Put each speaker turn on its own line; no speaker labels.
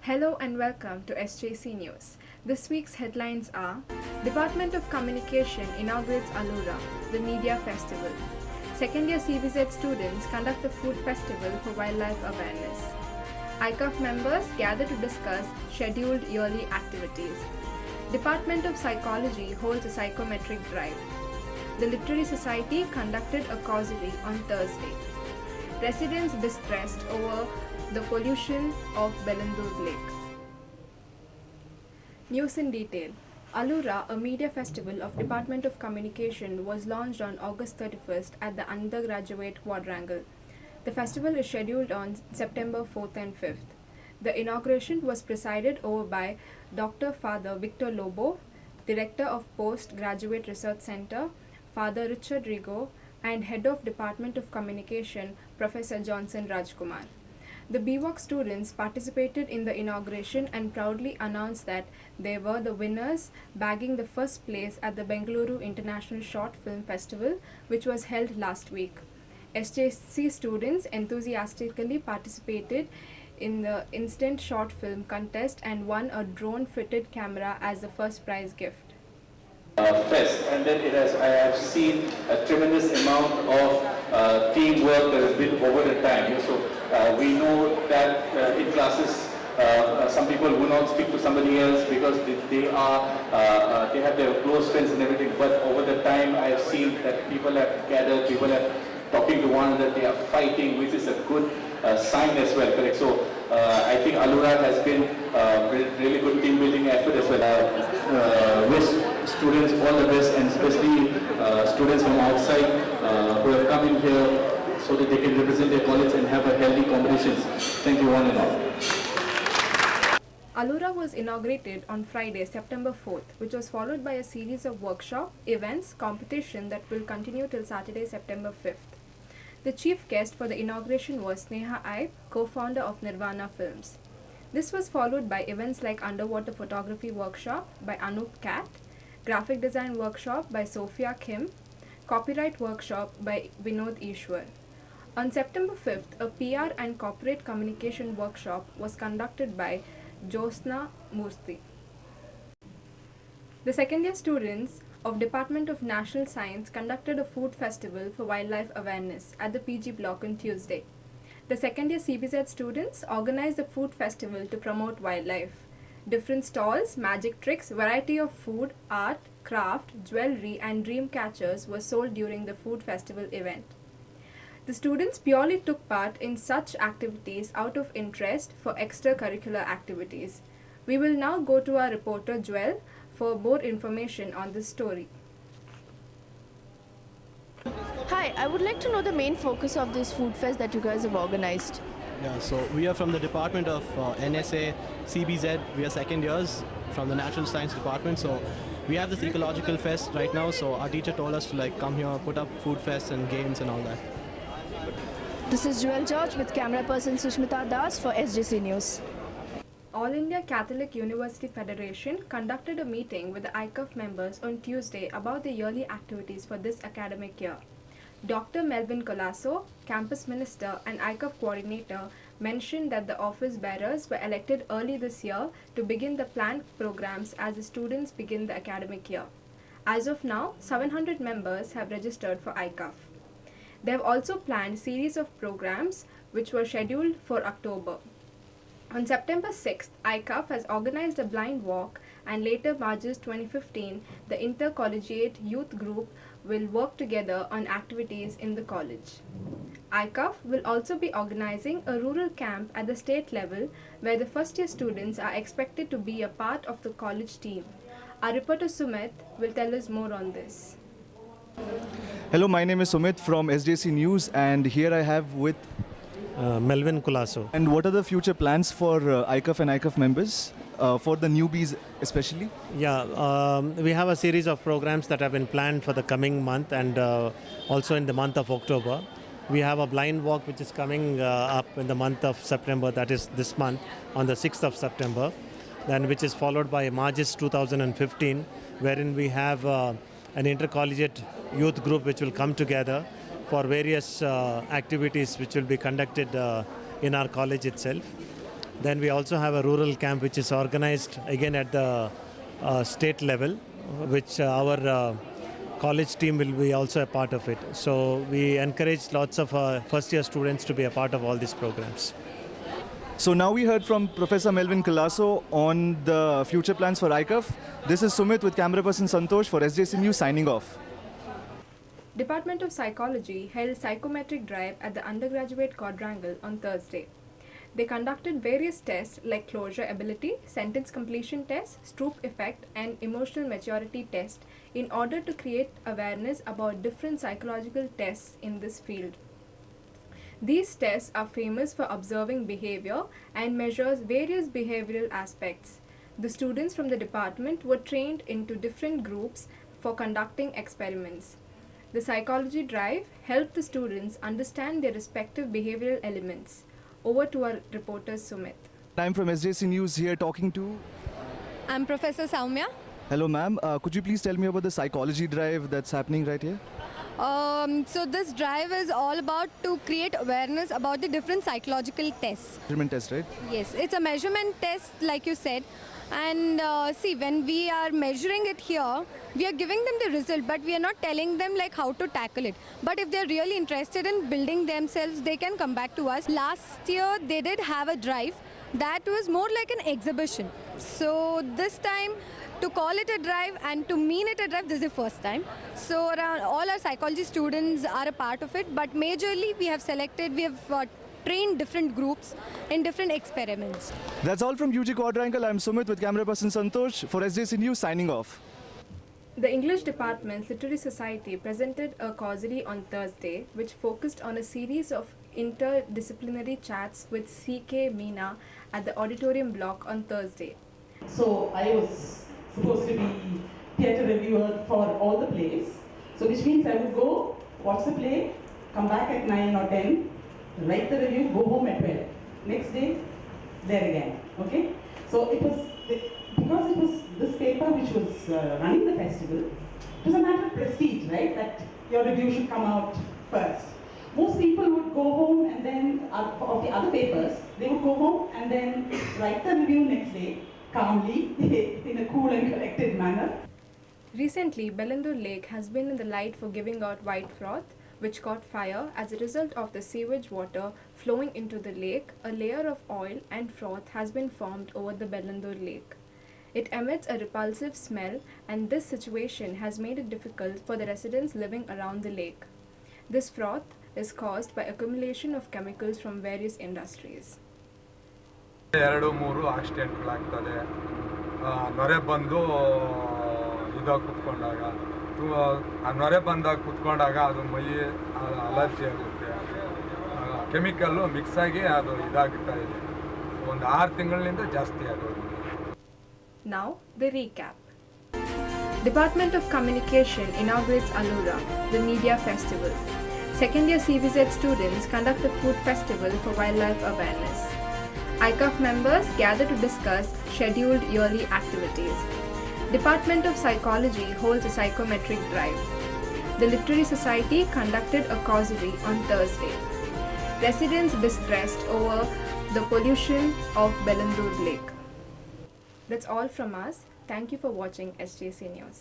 Hello and welcome to SJC News. This week's headlines are: Department of Communication inaugurates Allura, the media festival. Second year CBZ students conduct a food festival for wildlife awareness. ICAF members gather to discuss scheduled yearly activities. Department of Psychology holds a psychometric drive. The Literary Society conducted a causerie on Thursday. Residents distressed over the pollution of Belandur Lake. News in detail. Allura, a media festival of Department of Communication, was launched on August 31st at the undergraduate quadrangle. The festival is scheduled on September 4th and 5th. The inauguration was presided over by Dr. Father Victor Lobo, Director of Postgraduate Research Center, Father Richard Rigo, and Head of Department of Communication, Professor Johnson Rajkumar. The BVOC students participated in the inauguration and proudly announced that they were the winners, bagging the first place at the Bangalore International Short Film Festival, which was held last week. SJC students enthusiastically participated in the instant short film contest and won a drone-fitted camera as the first prize gift.
Fest, and then I have seen a tremendous amount of teamwork that has been over the time. So we know that in classes, some people will not speak to somebody else because they have their close friends and everything. But over the time, I have seen that people have gathered, people are talking to one another, they are fighting, which is a good sign as well. Correct. So I think Allura has been a really good team building effort as well. Wish students all the best, and especially students from outside who have come in here so that they can represent their college and have a healthy competitions. Thank you one and all.
Allura was inaugurated on Friday, September 4th, which was followed by a series of workshop, events, competition that will continue till Saturday, September 5th. The chief guest for the inauguration was Sneha Ibe, co-founder of Nirvana Films. This was followed by events like underwater photography workshop by Anup Kat, graphic design workshop by Sophia Kim, copyright workshop by Vinod Ishwar. On September 5th, a PR and corporate communication workshop was conducted by Josna Murthy. The second year students of Department of National Science conducted a food festival for wildlife awareness at the PG block on Tuesday. The second year CBZ students organized the food festival to promote wildlife. Different stalls, magic tricks, variety of food, art, craft, jewelry and dream catchers were sold during the food festival event. The students purely took part in such activities out of interest for extracurricular activities. We will now go to our reporter Joel for more information on this story.
Hi, I would like to know the main focus of this food fest that you guys have organized.
Yeah, so we are from the Department of NSA, CBZ. We are second years from the Natural Science Department. So we have this ecological fest right now. So our teacher told us to come here, put up food fests and games and all that.
This is Joel George with camera person Sushmita Das for SJC News.
All India Catholic University Federation conducted a meeting with the ICAF members on Tuesday about the yearly activities for this academic year. Dr. Melvin Colasso, campus minister and ICAF coordinator, mentioned that the office bearers were elected early this year to begin the planned programs as the students begin the academic year. As of now, 700 members have registered for ICAF. They have also planned a series of programs which were scheduled for October. On September 6th, ICAF has organized a blind walk, and later March 2015, the intercollegiate youth group will work together on activities in the college. ICAF will also be organizing a rural camp at the state level where the first year students are expected to be a part of the college team. Our reporter Sumit will tell us more on this.
Hello, my name is Sumit from SJC News, and here I have with
Melvin Colasso.
And what are the future plans for ICAF and ICAF members, for the newbies especially?
Yeah, we have a series of programs that have been planned for the coming month and also in the month of October. We have a blind walk which is coming up in the month of September, that is this month, on the 6th of September, then which is followed by March 2015, wherein we have an intercollegiate youth group which will come together for various activities which will be conducted in our college itself. Then we also have a rural camp which is organized again at the state level, which our college team will be also a part of it. So we encourage lots of first year students to be a part of all these programs.
So now we heard from Professor Melvin Colasso on the future plans for ICUF. This is Sumit with camera person Santosh for SJC News signing off.
Department of Psychology held psychometric drive at the undergraduate quadrangle on Thursday. They conducted various tests like closure ability, sentence completion test, Stroop effect, and emotional maturity test in order to create awareness about different psychological tests in this field. These tests are famous for observing behavior and measures various behavioral aspects. The students from the department were trained into different groups for conducting experiments. The psychology drive helped the students understand their respective behavioral elements. Over to our reporter Sumit.
I'm from SJC News here talking to...
I'm Professor Saumya.
Hello ma'am, could you please tell me about the psychology drive that's happening right here?
So this drive is all about to create awareness about the different psychological tests.
Measurement test, right?
Yes, it's a measurement test like you said. And see, when we are measuring it here, we are giving them the result, but we are not telling them like how to tackle it. But if they're really interested in building themselves, they can come back to us. Last year, they did have a drive that was more like an exhibition. So this time, to call it a drive and to mean it a drive, this is the first time. So around all our psychology students are a part of it, but majorly we have trained different groups in different experiments.
That's all from UG Quadrangle. I'm Sumit with camera person Santosh for SJC News signing off.
The English Department's Literary Society presented a causerie on Thursday which focused on a series of interdisciplinary chats with C.K. Meena at the auditorium block on Thursday.
So I was supposed to be theatre reviewer for all the plays. So which means I would go, watch the play, come back at 9 or 10, write the review, go home at 12. Next day, there again. Okay? So it was, because it was this paper which was running the festival, it was a matter of prestige, right? That your review should come out first. Most people would go home and then, of the other papers, they would go home and then write the review next day, calmly, in a cool and collected manner.
Recently, Bangalore Lake has been in the light for giving out white froth, which caught fire as a result of the sewage water flowing into the lake. A layer of oil and froth has been formed over the Bangalore Lake. It emits a repulsive smell, and this situation has made it difficult for the residents living around the lake. This froth is caused by accumulation of chemicals from various industries.
ಎರಡು ಮೂರು ಆಕ್ಸಿಡೆಂಟ್ಗಳಾಗ್ತದೆ ನೊರೆ ಬಂದು ಇದಾಗ ಕುತ್ಕೊಂಡಾಗ ಆ ನೊರೆ ಬಂದಾಗ ಕುತ್ಕೊಂಡಾಗ ಅದು ಮೈ allergy ಆಗುತ್ತೆ ಕೆಮಿಕಲ್ಲು ಮಿಕ್ಸ್ ಆಗಿ ಅದು ಇದಾಗ್ತಾ ಇದೆ ಒಂದು 6 ತಿಂಗಳಿಂದ ಜಾಸ್ತಿ ಆಗೋದು.
Now the recap. Department of Communication inaugurates Allura, the media festival. Second year CBZ students conduct a food festival for wildlife awareness. ICUF members gather to discuss scheduled yearly activities. Department of Psychology holds a psychometric drive. The Literary Society conducted a causerie on Thursday. Residents distressed over the pollution of Bangalore Lake. That's all from us. Thank you for watching SJC News.